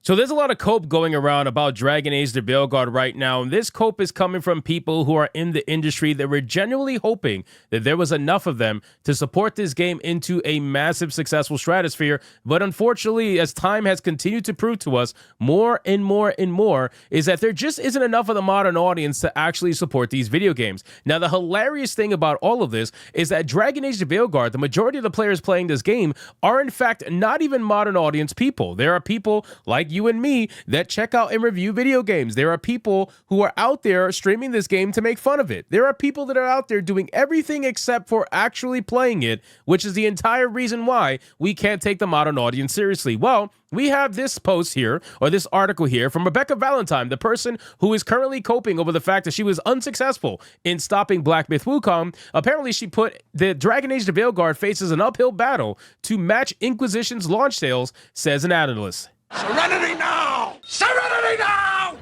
So there's a lot of cope going around about Dragon Age the Veilguard right now, and this cope is coming from people who are in the industry that were genuinely hoping that there was enough of them to support this game into a massive successful stratosphere. But unfortunately, as time has continued to prove to us more and more and more, is that there just isn't enough of the modern audience to actually support these video games. Now, the hilarious thing about all of this is that Dragon Age the Veilguard, the majority of the players playing this game, are in fact not even modern audience people. There are people like you and me that check out and review video games. There are people who are out there streaming this game to make fun of it. There are people that are out there doing everything except for actually playing it, which is the entire reason why we can't take the modern audience seriously. Well, we have this post here, or this article here, from Rebecca Valentine, the person who is currently coping over the fact that she was unsuccessful in stopping Black Myth Wukong. Apparently, she put the Dragon Age the Veilguard faces an uphill battle to match Inquisition's launch sales, says an analyst. Serenity now! Serenity now!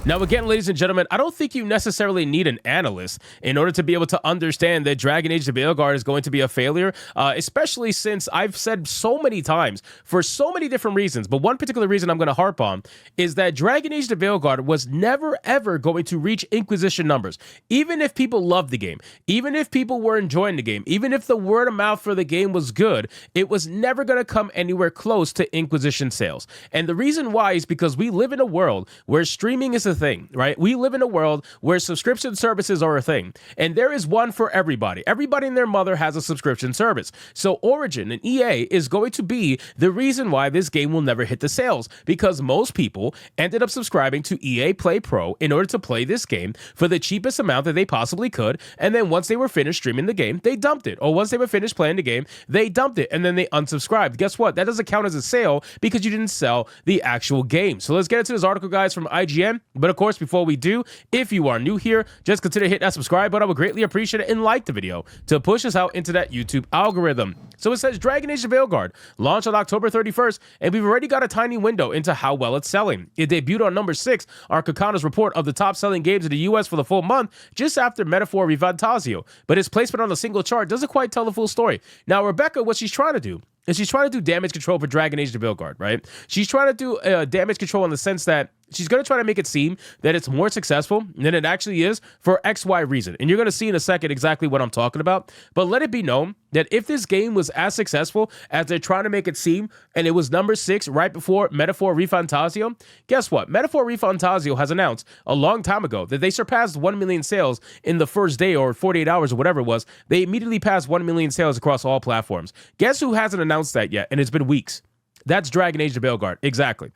Now, again, ladies and gentlemen, I don't think you necessarily need an analyst in order to be able to understand that Dragon Age the Veilguard is going to be a failure, especially since I've said so many times for so many different reasons. But one particular reason I'm going to harp on is that Dragon Age the Veilguard was never, ever going to reach Inquisition numbers. Even if people loved the game, even if people were enjoying the game, even if the word of mouth for the game was good, it was never going to come anywhere close to Inquisition sales. And the reason why is because we live in a world where streaming is a thing, right? We live in a world where subscription services are a thing, and there is one for everybody. Everybody and their mother has a subscription service. So Origin and EA is going to be the reason why this game will never hit the sales, because most people ended up subscribing to EA Play Pro in order to play this game for the cheapest amount that they possibly could, and then once they were finished streaming the game, they dumped it. Or once they were finished playing the game, they dumped it, and then they unsubscribed. Guess what? That doesn't count as a sale because you didn't sell the actual game. So let's get into this article, guys, from IGN. But of course, before we do, if you are new here, just consider hitting that subscribe button. I would greatly appreciate it, and like the video to push us out into that YouTube algorithm. So it says Dragon Age the Veilguard launched on October 31st, and we've already got a tiny window into how well it's selling. It debuted on number 6 on Kakana's report of the top-selling games in the US for the full month, just after Metaphor Refantazio. But its placement on a single chart doesn't quite tell the full story. Now, Rebecca, what she's trying to do is she's trying to do damage control for Dragon Age the Veilguard, right? She's trying to do damage control in the sense that she's going to try to make it seem that it's more successful than it actually is for XY reason. And you're going to see in a second exactly what I'm talking about. But let it be known that if this game was as successful as they're trying to make it seem, and it was number 6 right before Metaphor Refantazio, guess what? Metaphor Refantazio has announced a long time ago that they surpassed 1 million sales in the first day or 48 hours or whatever it was. They immediately passed 1 million sales across all platforms. Guess who hasn't announced that yet? And it's been weeks. That's Dragon Age the Veilguard. Exactly.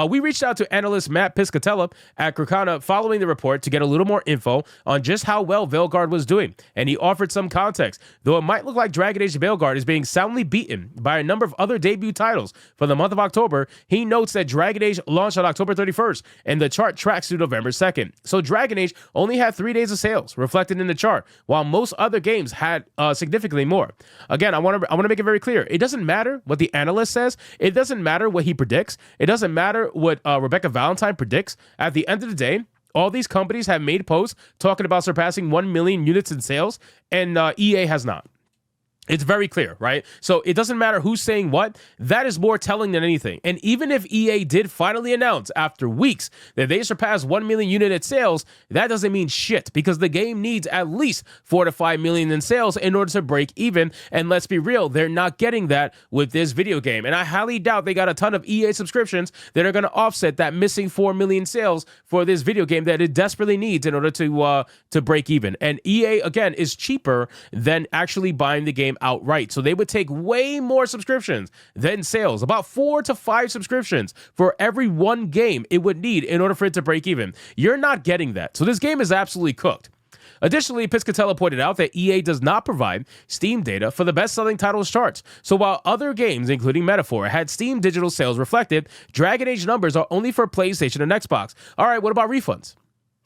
We reached out to analyst Matt Piscatella at Kakana following the report to get a little more info on just how well Veilguard was doing, and he offered some context. Though it might look like Dragon Age the Veilguard is being soundly beaten by a number of other debut titles for the month of October, he notes that Dragon Age launched on October 31st, and the chart tracks through November 2nd. So Dragon Age only had 3 days of sales reflected in the chart, while most other games had significantly more. Again, I want to make it very clear. It doesn't matter what the analyst says. It doesn't matter what he predicts. It doesn't matter what Rebecca Valentine predicts. At the end of the day, all these companies have made posts talking about surpassing 1 million units in sales, and EA has not. It's very clear, right? So it doesn't matter who's saying what. That is more telling than anything. And even if EA did finally announce after weeks that they surpassed 1 million unit sales, that doesn't mean shit, because the game needs at least 4 to 5 million in sales in order to break even. And let's be real, they're not getting that with this video game. And I highly doubt they got a ton of EA subscriptions that are going to offset that missing 4 million sales for this video game that it desperately needs in order to break even. And EA, again, is cheaper than actually buying the game outright. So they would take way more subscriptions than sales, about 4 to 5 subscriptions for every one game it would need in order for it to break even. You're not getting that. So this game is absolutely cooked. Additionally, Piscatella pointed out that EA does not provide Steam data for the best-selling titles charts. So while other games, including Metaphor, had Steam digital sales reflected, Dragon Age numbers are only for PlayStation and Xbox. All right, what about refunds?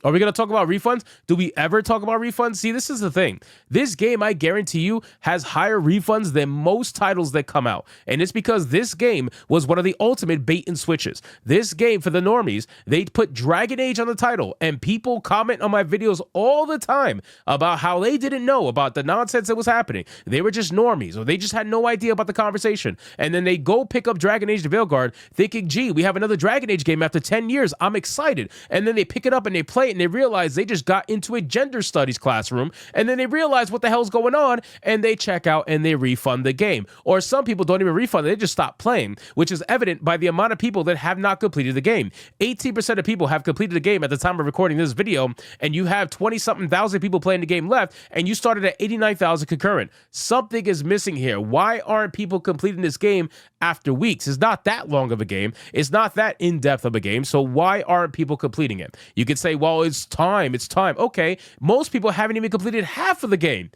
Are we going to talk about refunds? Do we ever talk about refunds? See, this is the thing. This game, I guarantee you, has higher refunds than most titles that come out. And it's because this game was one of the ultimate bait and switches. This game, for the normies, they put Dragon Age on the title, and people comment on my videos all the time about how they didn't know about the nonsense that was happening. They were just normies, or they just had no idea about the conversation. And then they go pick up Dragon Age the Veilguard, thinking, gee, we have another Dragon Age game after 10 years. I'm excited. And then they pick it up and they play it, and they realize they just got into a gender studies classroom, and then they realize what the hell's going on, and they check out and they refund the game. Or some people don't even refund, they just stop playing, which is evident by the amount of people that have not completed the game. 18% of people have completed the game at the time of recording this video, and you have 20-something thousand people playing the game left, and you started at 89,000 concurrent. Something is missing here. Why aren't people completing this game after weeks? It's not that long of a game. It's not that in-depth of a game, so why aren't people completing it? You could say, well, it's time. Okay, most people haven't even completed half of the game,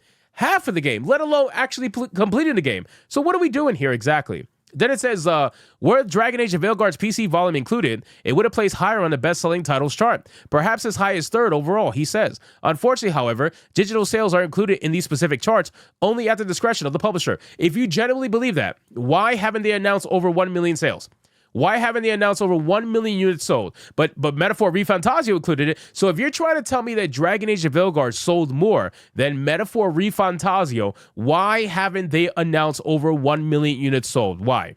let alone actually completing the game. So what are we doing here exactly? Then it says, were Dragon Age of Veilguard's PC volume included, it would have placed higher on the best-selling titles chart, perhaps as high as third overall, he says. Unfortunately, however, digital sales are included in these specific charts only at the discretion of the publisher. If you genuinely believe that, why haven't they announced over 1 million sales? Why haven't they announced over 1 million units sold? But Metaphor Refantazio included it. So if you're trying to tell me that Dragon Age of Veilguard sold more than Metaphor Refantazio, why haven't they announced over 1 million units sold? Why?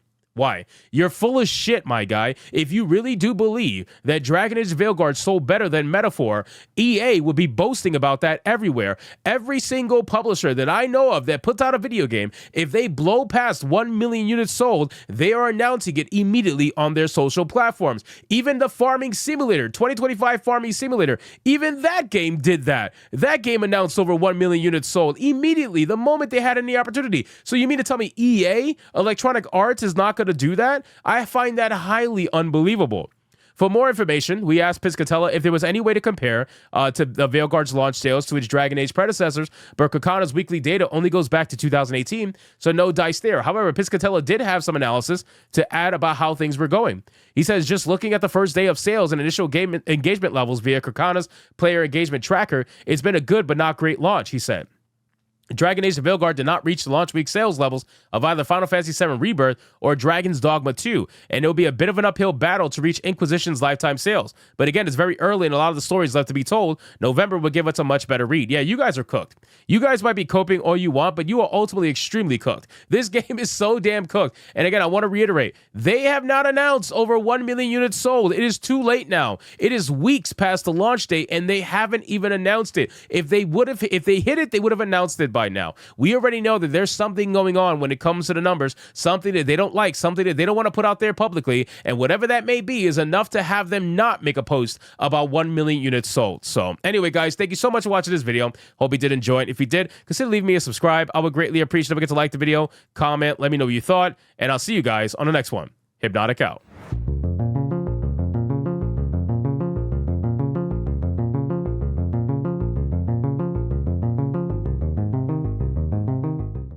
You're full of shit, my guy. If you really do believe that Dragon Age Veilguard sold better than Metaphor, EA would be boasting about that everywhere. Every single publisher that I know of that puts out a video game, if they blow past 1 million units sold, they are announcing it immediately on their social platforms. Even the Farming Simulator, 2025 Farming Simulator, even that game did that. That game announced over 1 million units sold immediately the moment they had any opportunity. So you mean to tell me EA, Electronic Arts, is not going to do that? I find that highly unbelievable. For more information, we asked Piscatella if there was any way to compare to the Veilguard's launch sales to its Dragon Age predecessors, but Kakana's weekly data only goes back to 2018, so no dice there. However, Piscatella did have some analysis to add about how things were going. He says, just looking at the first day of sales and initial game engagement levels via Kakana's player engagement tracker, it's been a good but not great launch, he said. Dragon Age of Veilguard did not reach the launch week sales levels of either Final Fantasy VII Rebirth or Dragon's Dogma 2, and it will be a bit of an uphill battle to reach Inquisition's lifetime sales. But again, it's very early and a lot of the stories left to be told. November will give us a much better read. Yeah, you guys are cooked. You guys might be coping all you want, but you are ultimately extremely cooked. This game is so damn cooked. And again, I want to reiterate, they have not announced over 1 million units sold. It is too late now. It is weeks past the launch date, and they haven't even announced it. If they hit it, they would have announced it by now. We already know that there's something going on when it comes to the numbers, something that they don't like, something that they don't want to put out there publicly, and whatever that may be is enough to have them not make a post about 1 million units sold. So anyway, guys, thank you so much for watching this video. Hope you did enjoy it. If you did, consider leaving me a subscribe. I would greatly appreciate it. Don't forget to like the video, comment, let me know what you thought, and I'll see you guys on the next one. Hypnotic out.